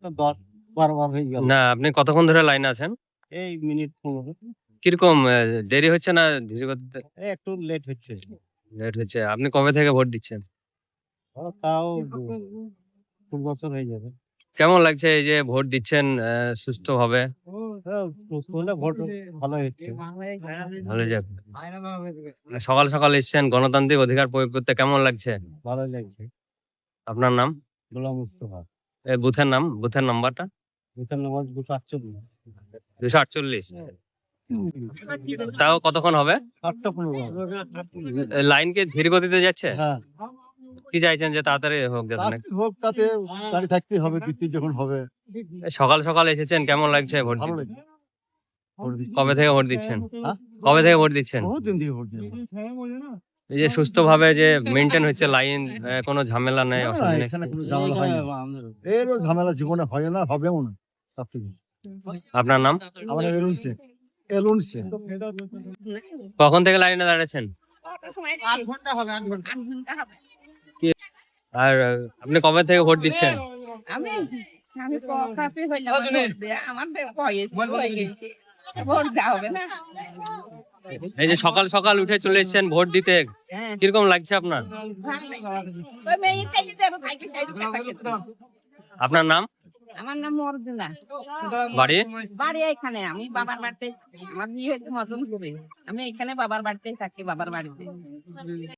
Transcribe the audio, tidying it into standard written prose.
তো 10-12 বার হয়ে গেল। না, আপনি কতক্ষণ ধরে লাইনে আছেন? এই মিনিট 15। কিরকম দেরি হচ্ছে না ধীর গতিতে? একটু লেট হচ্ছে। লেট হচ্ছে। আপনি কবে থেকে ভোট দিচ্ছেন? তাও 2 বছর হয়ে যাবে। কেমন লাগছে এই যে ভোট দিচ্ছেন সুষ্ঠুভাবে? সুস্থ হলে ভোট ভালো হচ্ছে। ভালো যাক। সকাল সকাল এসছেন গণতান্ত্রিক অধিকার প্রয়োগ করতে, কেমন লাগছে? ভালোই লাগছে। আপনার নাম? গোলাম মুস্তফা। বুথের নাম, বুথের নাম্বারটা? বুথের নম্বর 248। 248। তাও কতক্ষণ হবে? 8টা 15। লাইন কি ধীর গতিতে যাচ্ছে? হ্যাঁ, কি চাইছেন যে তাড়াতাড়ি হোক যাতে না? তাড়াতাড়ি হোক, তাতে দাঁড়িয়ে থাকতেই হবে, দিতে যখন হবে। সকাল সকাল এসেছেন, কেমন লাগছে ভোট ভালো দিতে? লাগছে। ভোট দিচ্ছি। কবে থেকে ভোট দিচ্ছেন? হ্যাঁ? কবে থেকে ভোট দিচ্ছেন? বহুত দিন থেকে ভোট দিই। এই যে সুস্থভাবে যে মেনটেন হচ্ছে লাইন, কোনো ঝামেলা নেই, না, না, অসুবিধা নেই? এখানে কোনো ঝামেলা হয় না। এরও ঝামেলা জীবনে হয় না, হবেও না। সবকিছু। আপনার নাম? আমার নাম এলুন শেখ। এলুন শেখ। কখন থেকে লাইনে দাঁড়াচ্ছেন? 8 ঘন্টা হবে, 8 ঘন্টা। আর আপনি কবে থেকে ভোট দিচ্ছেন? আমি আমি কফি হইলাম ভোট দিয়ে। আমার বয়স হয়ে গেছে, ভোট দেওয়া হবে না। এই যে সকাল সকাল উঠে চলে এসেছেন ভোট দিতে, হ্যাঁ, কিরকম লাগছে আপনার? ভালো লাগে। ওই মেয়ে চাইলে যাবো, থাকি চাইলে থাকি। আপনার নাম? আমার নাম মর্জিনা। বাড়ি? বাড়ি এখানে, আমি বাবার বাড়িতে, আমার বিয়ে হয়েছে মতন করে। আমি এখানে বাবার বাড়িতেই থাকি, বাবার বাড়িতে।